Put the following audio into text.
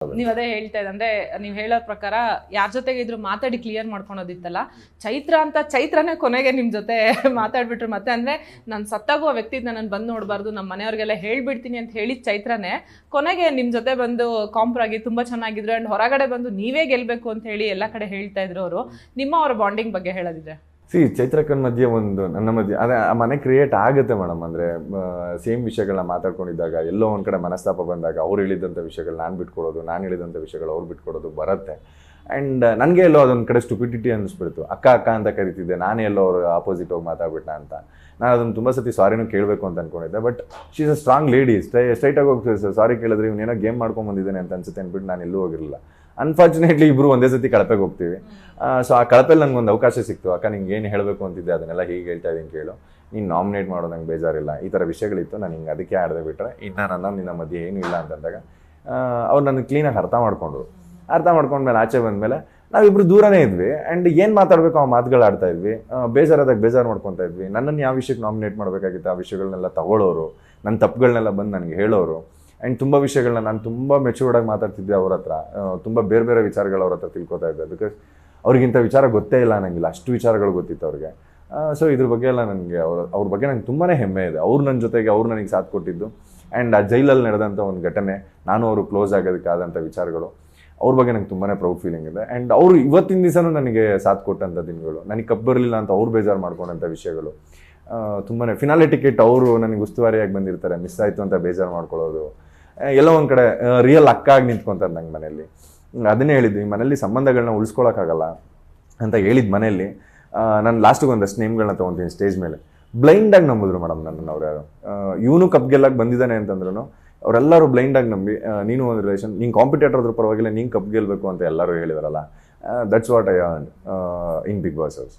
ನೀವ್ ಅದೇ ಹೇಳ್ತಾ ಇದ್ದ ಅಂದ್ರೆ ನೀವ್ ಹೇಳೋ ಪ್ರಕಾರ ಯಾರ ಜೊತೆಗೆ ಇದ್ರು ಮಾತಾಡಿ ಕ್ಲಿಯರ್ ಮಾಡ್ಕೊಳೋದಿತ್ತಲ್ಲ, ಚೈತ್ರನೇ ಕೊನೆಗೆ ನಿಮ್ ಜೊತೆ ಮಾತಾಡ್ಬಿಟ್ರು. ಮತ್ತೆ ಅಂದ್ರೆ ನಾನು ಸತ್ತಾಗುವ ವ್ಯಕ್ತಿ ನನ್ನ ಬಂದು ನೋಡಬಾರ್ದು, ನಮ್ಮ ಮನೆಯವ್ರಿಗೆಲ್ಲ ಹೇಳ್ಬಿಡ್ತೀನಿ ಅಂತ ಹೇಳಿದ ಚೈತ್ರನೇ ಕೊನೆಗೆ ನಿಮ್ ಜೊತೆ ಬಂದು ಕಾಂಪ್ರ್ ಆಗಿ ತುಂಬಾ ಚೆನ್ನಾಗಿದ್ರು. ಅಂಡ್ ಹೊರಗಡೆ ಬಂದು ನೀವೇ ಗೆಲ್ಬೇಕು ಅಂತ ಹೇಳಿ ಎಲ್ಲ ಕಡೆ ಹೇಳ್ತಾ ಇದ್ರು ಅವರು. ನಿಮ್ಮ ಅವರ ಬಾಂಡಿಂಗ್ ಬಗ್ಗೆ ಹೇಳೋದಿದ್ರೆ? ಚೈತ್ರಕ್ಕನ ಮಧ್ಯೆ ನನ್ನ ಮಧ್ಯೆ ಅದೇ ಆ ಮನೆ ಕ್ರಿಯೇಟ್ ಆಗುತ್ತೆ ಮೇಡಮ್. ಅಂದರೆ ಸೇಮ್ ವಿಷಯಗಳನ್ನ ಮಾತಾಡ್ಕೊಂಡಿದ್ದಾಗ ಎಲ್ಲೋ ಒಂದು ಕಡೆ ಮನಸ್ತಾಪ ಬಂದಾಗ ಅವ್ರು ಹೇಳಿದಂಥ ವಿಷಯಗಳು ನಾನು ಬಿಟ್ಕೊಡೋದು, ನಾನು ಹೇಳಿದಂಥ ವಿಷಯಗಳು ಅವ್ರು ಬಿಟ್ಕೊಡೋದು ಬರುತ್ತೆ. ಆ್ಯಂಡ್ ನನಗೆ ಎಲ್ಲೋ ಅದೊಂದು ಕಡೆ ಸ್ಟುಪಿಡಿಟಿ ಅನ್ನಿಸ್ಬಿಡ್ತು. ಅಕ್ಕ ಅಂತ ಕರಿತಿದ್ದೆ, ನಾನೇ ಎಲ್ಲೋ ಅವ್ರು ಆಪೋಸಿಟ್ ಹೋಗಿ ಮಾತಾಡ್ಬಿಟ್ಟ ಅಂತ. ನಾನು ಅದನ್ನು ತುಂಬ ಸತಿ ಸಾರಿನೂ ಕೇಳಬೇಕು ಅಂತ ಅಂದ್ಕೊಂಡಿದ್ದೆ. But she is a strong lady. ಸ್ಟ್ರೈಟಾಗಿ ಹೋಗಿ ಸಾರಿ ಕೇಳಿದ್ರೆ ಇವನೇನೋ ಗೇಮ್ ಮಾಡ್ಕೊಂಬಂದಿದ್ದಾನೆ ಅಂತ ಅನ್ಸುತ್ತೆ ಅಂದ್ಬಿಟ್ಟು ನಾನು ಎಲ್ಲೂ ಹೋಗಿರಲಿಲ್ಲ. ಅನ್ಫಾರ್ಚುನೇಟ್ಲಿ ಇಬ್ಬರು ಒಂದೇ ಸತಿ ಕಳಪೆಗೆ ಹೋಗ್ತೀವಿ. ಸೊ ಆ ಕಳಪೆಲ್ಲಿ ನನಗೊಂದು ಅವಕಾಶ ಸಿಕ್ತು. ಅಕ್ಕ ನಿಂಗೆ ಏನು ಹೇಳಬೇಕು ಅಂತಿದ್ದೆ ಅದನ್ನೆಲ್ಲ ಹೀಗೆ ಹೇಳ್ತಾ ಇದ್ದೀನಿ ಕೇಳು, ನೀನು ನಾಮಿನೇಟ್ ಮಾಡೋದು ನಂಗೆ ಬೇಜಾರಿಲ್ಲ, ಈ ಥರ ವಿಷಯಗಳಿತ್ತು, ನಾನು ಹಿಂಗೆ ಅದಕ್ಕೆ ಆಡದೆ ಬಿಟ್ಟರೆ ಇನ್ನು ನಿನ್ನ ಮಧ್ಯೆ ಏನೂ ಇಲ್ಲ ಅಂತಂದಾಗ ಅವ್ರು ನನಗೆ ಕ್ಲೀನಾಗಿ ಅರ್ಥ ಮಾಡ್ಕೊಂಡ್ಮೇಲೆ ಆಚೆ ಬಂದಮೇಲೆ ನಾವಿಬ್ರು ದೂರನೇ ಇದ್ವಿ. ಆ್ಯಂಡ್ ಏನು ಮಾತಾಡಬೇಕು ಆ ಮಾತುಗಳು ಆಡ್ತಾ ಇದ್ವಿ. ಬೇಜಾರಾದಾಗ ಬೇಜಾರು ಮಾಡ್ಕೊತಾ ಇದ್ವಿ. ನನ್ನನ್ನು ಯಾವ ವಿಷಯಕ್ಕೆ ನಾಮಿನೇಟ್ ಮಾಡಬೇಕಾಗಿತ್ತು ಆ ವಿಷಯಗಳನ್ನೆಲ್ಲ ತಗೊಳ್ಳೋರು, ನನ್ನ ತಪ್ಪುಗಳನ್ನೆಲ್ಲ ಬಂದು ನನಗೆ ಹೇಳೋರು. ಆ್ಯಂಡ್ ತುಂಬ ವಿಷಯಗಳನ್ನ ನಾನು ತುಂಬ ಮೆಚೂರ್ಡಾಗಿ ಮಾತಾಡ್ತಿದ್ದೆ ಅವ್ರ ಹತ್ರ. ತುಂಬ ಬೇರೆ ಬೇರೆ ವಿಚಾರಗಳು ಅವ್ರ ಹತ್ರ ತಿಳ್ಕೊತಾ ಇದ್ದೆ. ಬಿಕಾಸ್ ಅವ್ರಿಗಿಂತ ವಿಚಾರ ಗೊತ್ತೇ ಇಲ್ಲ ನನಗಿಲ್ಲ, ಅಷ್ಟು ವಿಚಾರಗಳು ಗೊತ್ತಿತ್ತು ಅವ್ರಿಗೆ. ಸೊ ಇದ್ರ ಬಗ್ಗೆ ಎಲ್ಲ ನನಗೆ ಅವ್ರ ಬಗ್ಗೆ ನಂಗೆ ತುಂಬಾ ಹೆಮ್ಮೆ ಇದೆ. ಅವ್ರು ನನ್ನ ಜೊತೆಗೆ ಅವ್ರು ನನಗೆ ಸಾಥ್ ಕೊಟ್ಟಿದ್ದು. ಆ್ಯಂಡ್ ಆ ಜೈಲಲ್ಲಿ ನಡೆದಂಥ ಒಂದು ಘಟನೆ, ನಾನು ಅವರು ಕ್ಲೋಸ್ ಆಗೋದಕ್ಕಾದಂಥ ವಿಚಾರಗಳು, ಅವ್ರ ಬಗ್ಗೆ ನಂಗೆ ತುಂಬಾ ಪ್ರೌಡ್ ಫೀಲಿಂಗ್ ಇದೆ. ಆ್ಯಂಡ್ ಅವರು ಇವತ್ತಿನ ದಿವಸನೂ ನನಗೆ ಸಾಥ್ ಕೊಟ್ಟಂಥ ದಿನಗಳು, ನನಗೆ ಕಪ್ ಬರಲಿಲ್ಲ ಅಂತ ಅವ್ರು ಬೇಜಾರು ಮಾಡ್ಕೊಂಡಂಥ ವಿಷಯಗಳು ತುಂಬಾ. ಫಿನಾಲೆ ಟಿಕೆಟ್ ಅವರು ನನಗೆ ಉಸ್ತುವಾರಿಯಾಗಿ ಬಂದಿರ್ತಾರೆ, ಮಿಸ್ ಆಯಿತು ಅಂತ ಬೇಜಾರು ಮಾಡ್ಕೊಳ್ಳೋದು, ಎಲ್ಲೋ ಒಂದು ಕಡೆ ರಿಯಲ್ ಅಕ್ಕಾಗಿ ನಿಂತ್ಕೊತಾರೆ ನಂಗೆ ಮನೆಯಲ್ಲಿ. ಅದನ್ನೇ ಹೇಳಿದ್ವಿ, ಮನೇಲಿ ಸಂಬಂಧಗಳನ್ನ ಉಳಿಸ್ಕೊಳಕ್ಕಾಗಲ್ಲ ಅಂತ ಹೇಳಿದ ಮನೆಯಲ್ಲಿ ನಾನು ಲಾಸ್ಟಿಗೆ ಒಂದಷ್ಟು ನೇಮ್ಗಳನ್ನ ತೊಗೊತೀನಿ ಸ್ಟೇಜ್ ಮೇಲೆ. ಬ್ಲೈಂಡಾಗಿ ನಂಬಿದ್ರು ಮೇಡಮ್ ನನ್ನನ್ನು ಅವ್ರು. ಯಾರು ಇವನು ಕಪ್ ಗೆಲ್ಲಕ್ಕೆ ಬಂದಿದ್ದಾನೆ ಅಂತಂದ್ರೂ ಅವರೆಲ್ಲರೂ ಬ್ಲೈಂಡಾಗಿ ನಂಬಿ, ನೀನು ಒಂದು ರಿಲೇಷನ್, ನೀನು ಕಾಂಪಿಟೇಟರ್ ಅದ್ರ ಪರವಾಗಿಲ್ಲ, ನೀನು ಕಪ್ ಗೆಲ್ಲಬೇಕು ಅಂತ ಎಲ್ಲರೂ ಹೇಳಿದಾರಲ್ಲ. That's what I earned in Bigg Boss house.